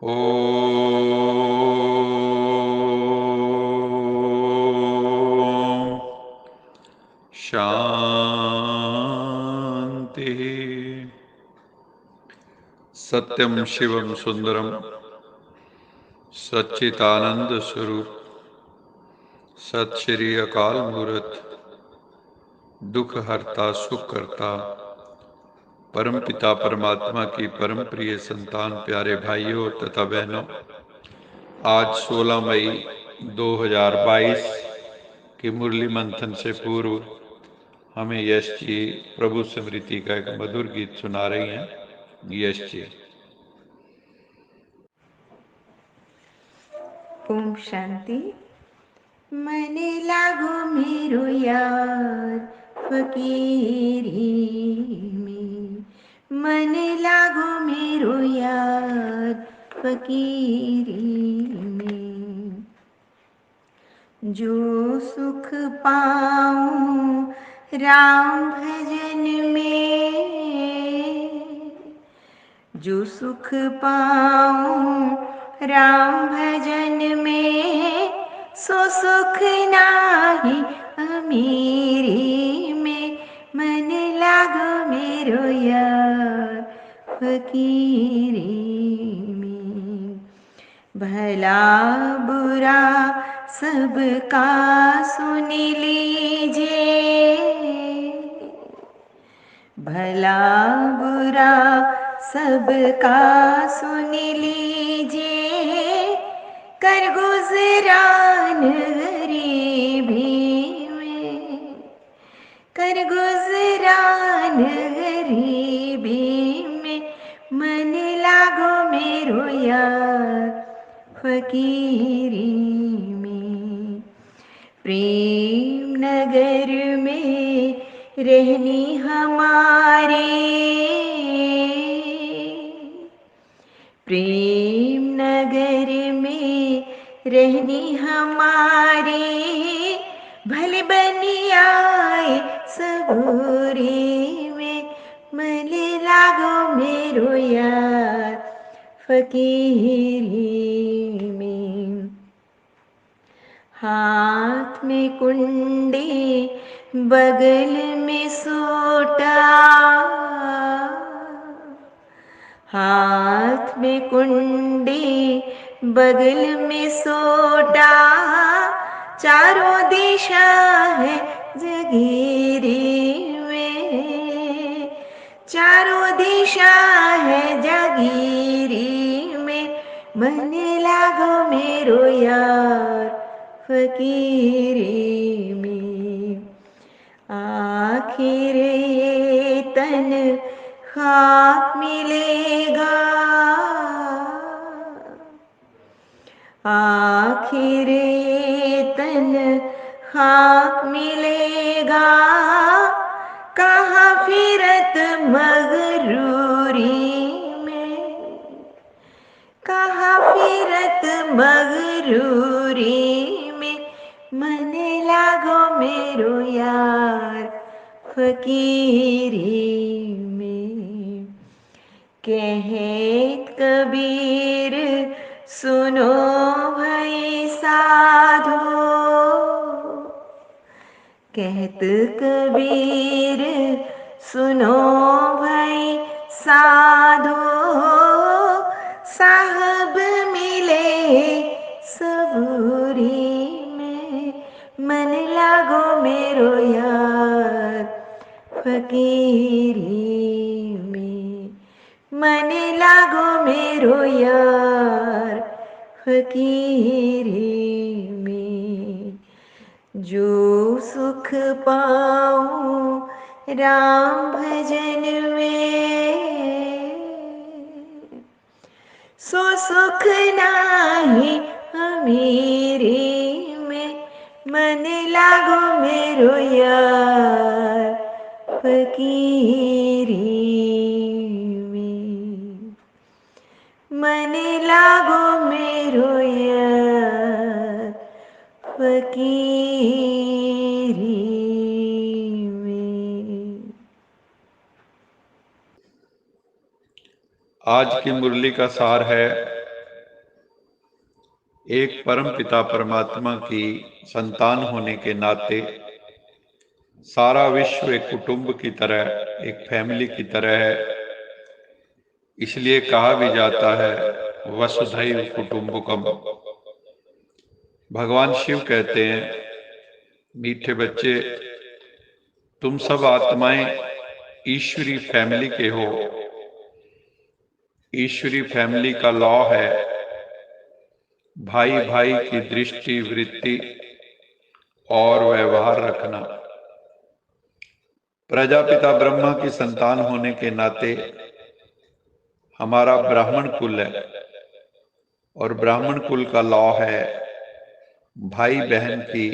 ओम शांति। सत्यम शिवम सुंदरम सच्चिदानंद स्वरूप सत श्री अकाल मूर्त दुख हरता सुख करता परम पिता परमात्मा की परम प्रिय संतान प्यारे भाइयों तथा बहनों, आज 16 मई 2022 की मुरली मंथन से पूर्व हमें यश जी प्रभु स्मृति का एक मधुर गीत सुना रही हैं। यश जी। ओम शांति। मन लागो मेरो यार फकीरी में, मन लागो मेरो यार फकीरी में। जो सुख पाऊं राम भजन में, जो सुख पाऊं राम भजन में, सो सुख नाही अमीरी में। मन लागो मेरो यार फकीरी में। भला बुरा सबका सुन लीजिए, भला बुरा सबका सुन लीजिए, कर गुजरान गरीबी में, कर गुजरान गरीबी में। मन लागो मेरो यार फकीरी में। प्रेम नगर में रहनी हमारे, प्रेम नगर में रहनी हमारे, भले बनी आए सबूरी में। मन लागो मेरो यार फकीरी में। हाथ में कुंडी बगल में सोटा, हाथ में कुंडी बगल में सोटा, चारों दिशा है जगीरी में, चारों दिशा है जगीरी में। मन लागो मेरो यार फकीरी में। आखिर ये तन खाक मिलेगा, आखिर ये तन खाक मिलेगा, कहाँ फिरत मगरूरी में, कहाँ फिरत मगरूरी में। मन लागो मेरो यार फकीरी में। कहत कबीर सुनो भाई साधो, कहत कबीर सुनो भाई साधो, साहब मिले सबूरी में। मन लागो मेरो यार फकीरी में। मन लागो मेरो यार फकीरी में। जो सुख पाऊं राम भजन में, सो सुख नाही अमीरी में। मन लागो मेरो यार फकीरी में। मन लागो मेरो यार फकीरी में। आज की मुरली का सार है एक परम पिता परमात्मा की संतान होने के नाते सारा विश्व एक कुटुंब की तरह, एक फैमिली की तरह है। इसलिए कहा भी जाता है वसुधैव कुटुंबकम। भगवान शिव कहते हैं, मीठे बच्चे, तुम सब आत्माएं ईश्वरी फैमिली के हो। ईश्वरी फैमिली का लॉ है भाई भाई की दृष्टि, वृत्ति और व्यवहार रखना। प्रजापिता ब्रह्मा की संतान होने के नाते हमारा ब्राह्मण कुल है, और ब्राह्मण कुल का लॉ है भाई बहन की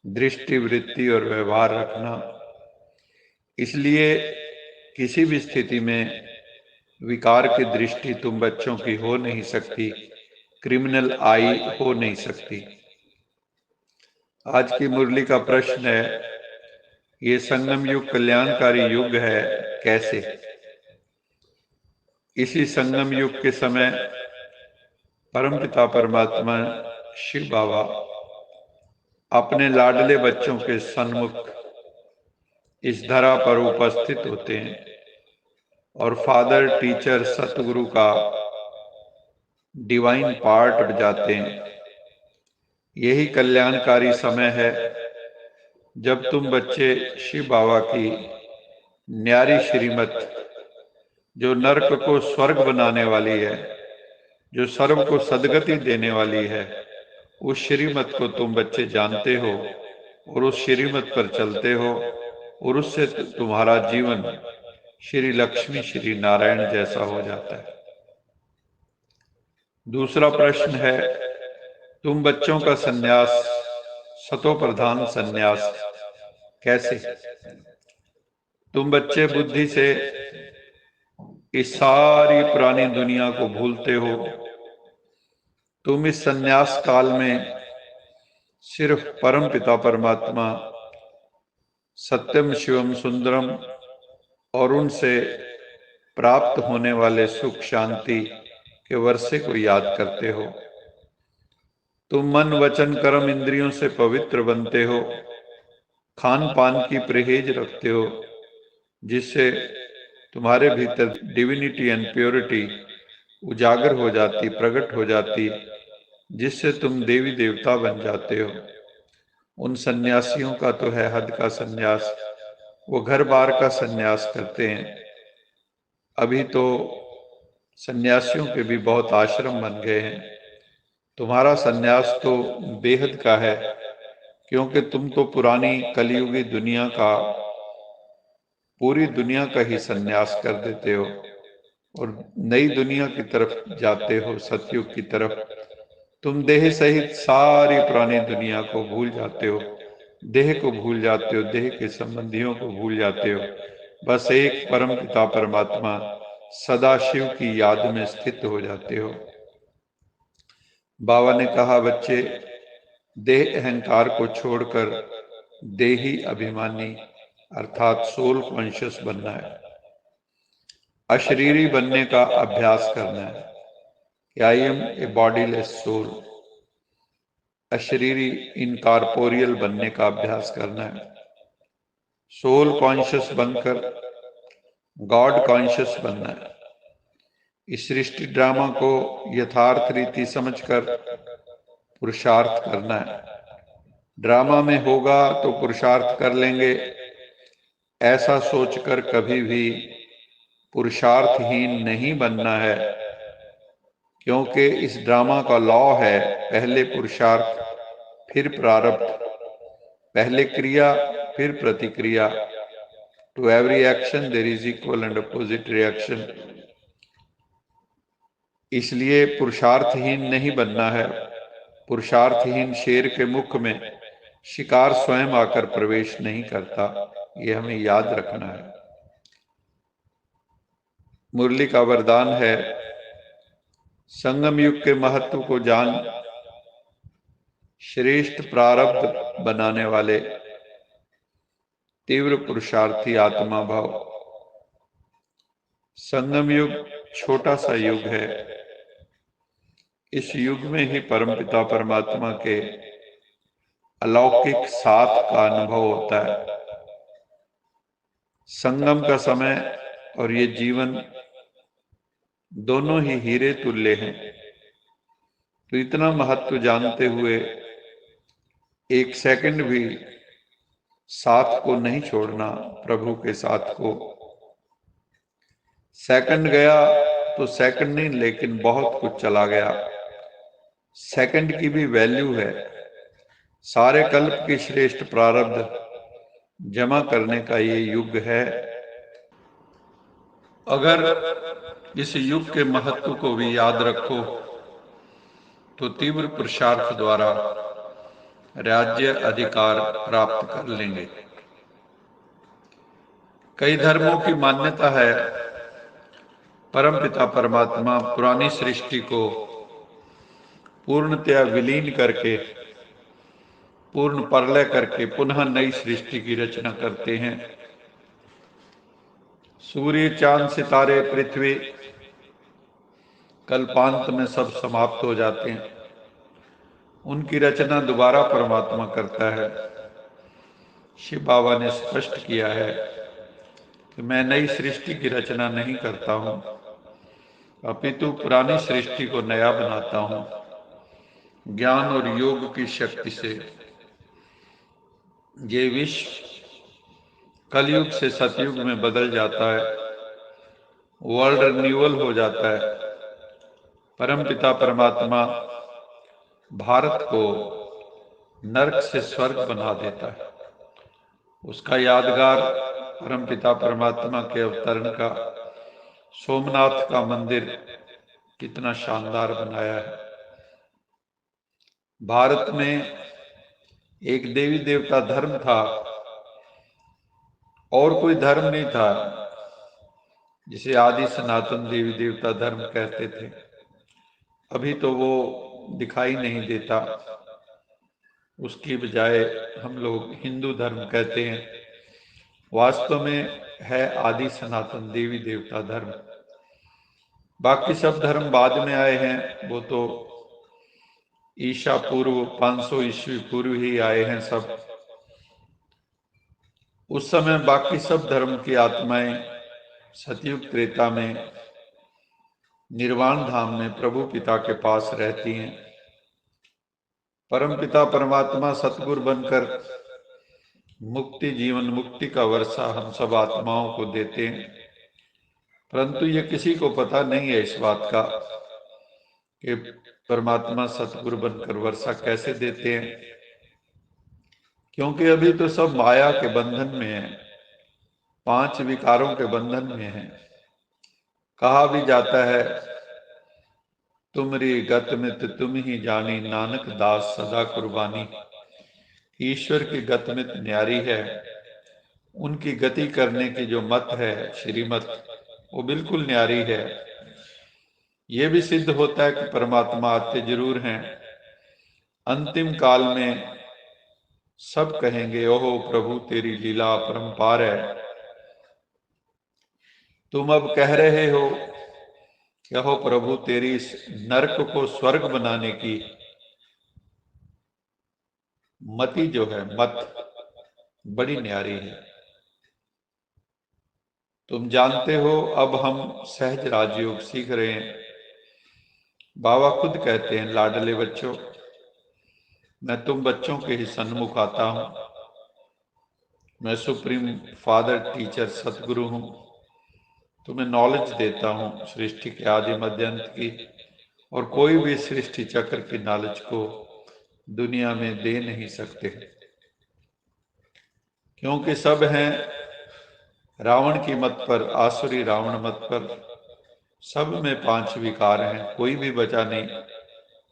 दृष्टि, वृत्ति और व्यवहार रखना। इसलिए किसी भी स्थिति में विकार की दृष्टि तुम बच्चों की हो नहीं सकती, क्रिमिनल आई हो नहीं सकती। आज की मुरली का प्रश्न है, ये संगम युग कल्याणकारी युग है, कैसे? इसी संगम युग के समय परमपिता परमात्मा शिव बाबा अपने लाडले बच्चों के सन्मुख इस धरा पर उपस्थित होते हैं और फादर, टीचर, सतगुरु का डिवाइन पार्ट बजाते हैं। यही कल्याणकारी समय है जब तुम बच्चे शिव बाबा की न्यारी श्रीमत, जो नरक को स्वर्ग बनाने वाली है, जो सर्व को सदगति देने वाली है, उस श्रीमत को तुम बच्चे जानते हो और उस श्रीमत पर चलते हो, और उससे तुम्हारा जीवन श्री लक्ष्मी श्री नारायण जैसा हो जाता है। दूसरा प्रश्न है, तुम बच्चों का सन्यास, सतो प्रधान सन्यास, कैसे? तुम बच्चे बुद्धि से इस सारी पुरानी दुनिया को भूलते हो। तुम इस सन्यास काल में सिर्फ परम पिता परमात्मा, सत्यम शिवम सुंदरम और उनसे प्राप्त होने वाले सुख शांति के वर्षे को याद करते हो। तुम मन वचन कर्म इंद्रियों से पवित्र बनते हो, खान पान की परहेज रखते हो, जिससे तुम्हारे भीतर डिविनिटी एंड प्योरिटी उजागर हो जाती, प्रकट हो जाती, जिससे तुम देवी देवता बन जाते हो। उन सन्यासियों का तो है हद का सन्यास, वो घर बार का सन्यास करते हैं। अभी तो सन्यासियों के भी बहुत आश्रम बन गए हैं। तुम्हारा सन्यास तो बेहद का है, क्योंकि तुम तो पुरानी कलयुगी दुनिया का, पूरी दुनिया का ही सन्यास कर देते हो और नई दुनिया की तरफ जाते हो, सतयुग की तरफ। तुम देह सहित सारी पुरानी दुनिया को भूल जाते हो, देह को भूल जाते हो, देह के संबंधियों को भूल जाते हो। बस एक परम पिता परमात्मा सदा शिव की याद में स्थित हो जाते हो। बाबा ने कहा, बच्चे, देह अहंकार को छोड़कर देही अभिमानी अर्थात सोल कॉन्शियस बनना है, अशरीरी बनने का अभ्यास करना है कि I am a bodiless soul. अशरीरी, इनकॉर्पोरियल बनने का अभ्यास करना है। सोल कॉन्शियस बनकर गॉड कॉन्शियस बनना है। इस सृष्टि ड्रामा को यथार्थ रीति समझकर पुरुषार्थ करना है। ड्रामा में होगा तो पुरुषार्थ कर लेंगे, ऐसा सोचकर कभी भी पुरुषार्थहीन नहीं बनना है, क्योंकि इस ड्रामा का लॉ है पहले पुरुषार्थ फिर प्रारब्ध, पहले क्रिया फिर प्रतिक्रिया। To every action there is equal and opposite reaction. इसलिए पुरुषार्थहीन नहीं बनना है। पुरुषार्थहीन शेर के मुख में शिकार स्वयं आकर प्रवेश नहीं करता, ये हमें याद रखना है। मुरली का वरदान है, संगम युग के महत्व को जान, श्रेष्ठ प्रारब्ध बनाने वाले तीव्र पुरुषार्थी आत्मा भाव। संगम युग छोटा सा युग है, इस युग में ही परमपिता परमात्मा के अलौकिक साथ का अनुभव होता है। संगम का समय और ये जीवन दोनों ही हीरे तुल्य हैं। तो इतना महत्व जानते हुए एक सेकंड भी साथ को नहीं छोड़ना, प्रभु के साथ को। सेकंड गया तो सेकंड नहीं, लेकिन बहुत कुछ चला गया। सेकंड की भी वैल्यू है। सारे कल्प की श्रेष्ठ प्रारब्ध जमा करने का ये युग है। अगर इस युग के महत्व को भी याद रखो तो तीव्र पुरुषार्थ द्वारा राज्य अधिकार प्राप्त कर लेंगे। कई धर्मों की मान्यता है परमपिता परमात्मा पुरानी सृष्टि को पूर्णतया विलीन करके, पूर्ण प्रलय करके पुनः नई सृष्टि की रचना करते हैं। सूर्य, चांद, सितारे, पृथ्वी कल्पांत में सब समाप्त हो जाते हैं। उनकी रचना दोबारा परमात्मा करता है। शिव बाबा ने स्पष्ट किया है कि मैं नई सृष्टि की रचना नहीं करता हूं, अपितु पुरानी सृष्टि को नया बनाता हूं। ज्ञान और योग की शक्ति से ये विश्व कलयुग से सतयुग में बदल जाता है, वर्ल्ड रिन्यूअल हो जाता है। परमपिता परमात्मा भारत को नरक से स्वर्ग बना देता है। उसका यादगार परमपिता परमात्मा के अवतरण का सोमनाथ का मंदिर कितना शानदार बनाया है। भारत में एक देवी देवता धर्म था और कोई धर्म नहीं था, जिसे आदि सनातन देवी देवता धर्म कहते थे। अभी तो वो दिखाई नहीं देता, उसकी बजाय हम लोग हिंदू धर्म कहते हैं। वास्तव में है आदि सनातन देवी देवता धर्म। बाकी सब धर्म बाद में आए हैं, वो तो ईसा पूर्व 500 ईस्वी पूर्व ही आए हैं सब। उस समय बाकी सब धर्म की आत्माएं सतयुग त्रेता में निर्वाण धाम में प्रभु पिता के पास रहती हैं। परम पिता परमात्मा सतगुरु बनकर मुक्ति, जीवन मुक्ति का वर्षा हम सब आत्माओं को देते हैं, परंतु ये किसी को पता नहीं है इस बात का कि परमात्मा सतगुरु बनकर वर्षा कैसे देते हैं, क्योंकि अभी तो सब माया के बंधन में है, 5 विकारों के बंधन में है। कहा भी जाता है तुमरी गत मित तुम ही जानी, नानक दास सदा कुर्बानी। ईश्वर की गत मित न्यारी है, उनकी गति करने की जो मत है, श्रीमत, वो बिल्कुल न्यारी है। ये भी सिद्ध होता है कि परमात्मा आते जरूर हैं। अंतिम काल में सब कहेंगे ओहो प्रभु तेरी लीला अपरंपार है। तुम अब कह रहे हो कहो प्रभु तेरी इस नरक को स्वर्ग बनाने की मति जो है, मत बड़ी न्यारी है। तुम जानते हो अब हम सहज राजयोग सीख रहे हैं। बाबा खुद कहते हैं लाडले बच्चों, मैं तुम बच्चों के ही सन्मुख आता हूं। मैं सुप्रीम फादर टीचर सतगुरु हूं, तुम्हें नॉलेज देता हूं सृष्टि के आदि मध्य अंत की, और कोई भी सृष्टि चक्र की नॉलेज को दुनिया में दे नहीं सकते, क्योंकि सब हैं रावण की मत पर, आसुरी रावण मत पर। सब में 5 विकार हैं, कोई भी बचा नहीं।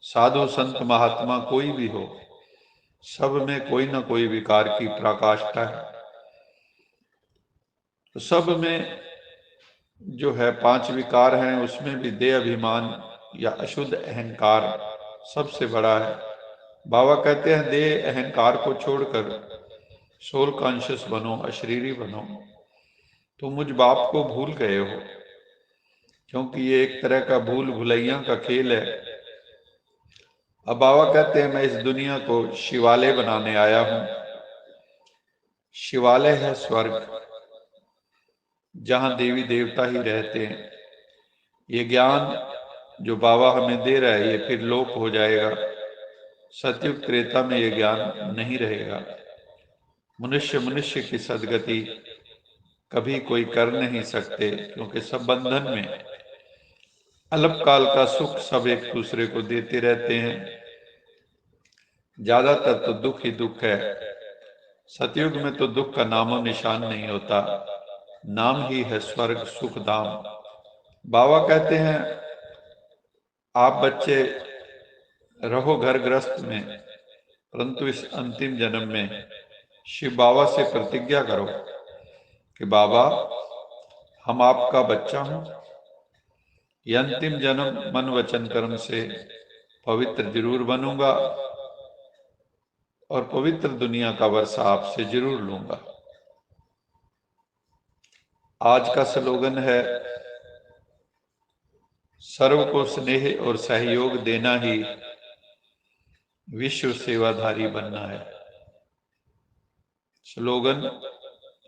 साधु संत महात्मा कोई भी हो, सब में कोई ना कोई विकार की पराकाष्ठा है। तो सब में जो है 5 विकार हैं, उसमें भी देह अभिमान या अशुद्ध अहंकार सबसे बड़ा है। बाबा कहते हैं देह अहंकार को छोड़कर सोल कॉन्शियस बनो, अशरीरी बनो। तुम मुझ बाप को भूल गए हो, क्योंकि ये एक तरह का भूल भुलैया का खेल है। अब बाबा कहते हैं मैं इस दुनिया को शिवालय बनाने आया हूं। शिवालय है स्वर्ग, जहां देवी देवता ही रहते हैं। ये ज्ञान जो बाबा हमें दे रहा है ये फिर लोप हो जाएगा। सतयुग त्रेता में ये ज्ञान नहीं रहेगा। मनुष्य मनुष्य की सदगति कभी कोई कर नहीं सकते, क्योंकि सब बंधन में। अल्पकाल का सुख सब एक दूसरे को देते रहते हैं, ज्यादातर तो दुख ही दुख है। सतयुग में तो दुख का नामो निशान नहीं होता, नाम ही है स्वर्ग सुख धाम। बाबा कहते हैं आप बच्चे रहो घर गृहस्थ में, परंतु इस अंतिम जन्म में शिव बाबा से प्रतिज्ञा करो कि बाबा हम आपका बच्चा हूं। यह अंतिम जन्म मन वचन कर्म से पवित्र जरूर बनूंगा और पवित्र दुनिया का वर्षा आपसे जरूर लूंगा। आज का स्लोगन है सर्व को स्नेह और सहयोग देना ही विश्व सेवाधारी बनना है। स्लोगन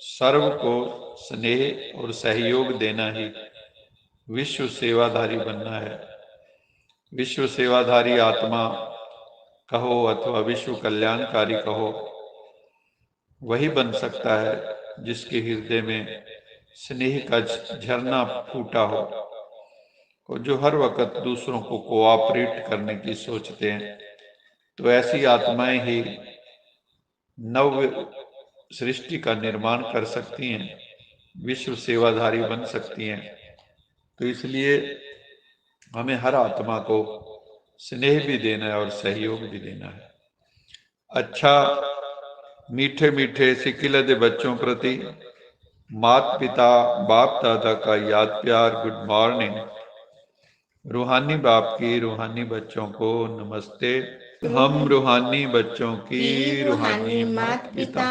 सर्व को स्नेह और सहयोग देना ही विश्व सेवाधारी बनना है। विश्व सेवाधारी आत्मा कहो अथवा विश्व कल्याणकारी कहो, वही बन सकता है जिसके हृदय में स्नेह का झरना फूटा हो और जो हर वक्त दूसरों को कोऑपरेट करने की सोचते हैं। तो ऐसी आत्माएं ही नव सृष्टि का निर्माण कर सकती हैं, विश्व सेवाधारी बन सकती हैं। तो इसलिए हमें हर आत्मा को स्नेह भी देना है और सहयोग भी देना है। अच्छा, मीठे मीठे सिकिलद बच्चों प्रति माता पिता बाप दादा का याद प्यार गुड मॉर्निंग। रूहानी बाप की रूहानी बच्चों को नमस्ते। हम रूहानी बच्चों की रूहानी माता पिता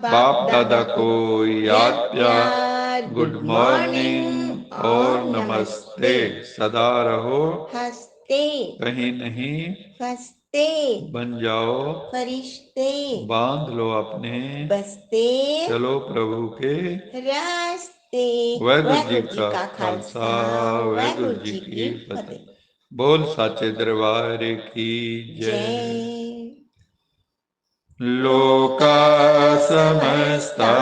बाप दादा को याद प्यार गुड मॉर्निंग और नमस्ते। सदा रहो हंसते, कहीं नहीं फंसते, बन जाओ फरिश्ते, बांध लो अपने बसते, चलो प्रभु के रास्ते। वाहिगुरु जी का खालसा वाहिगुरु जी की फतेह। बोल साचे दरबार की जय। जय। लोका समस्ता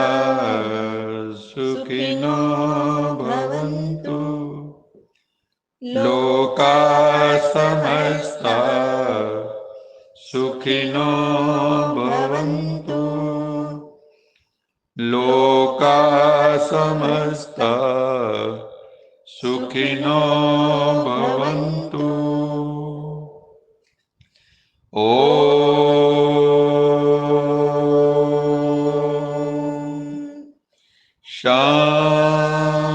सुखिनो भवन्तु। लोका समस्ता सुखिनो भवन्तु। लोका समस्ता सुखिनो भवन्तु। शांति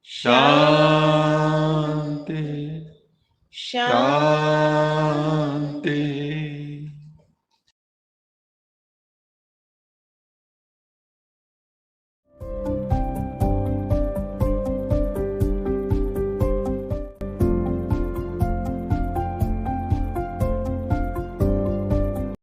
शांति।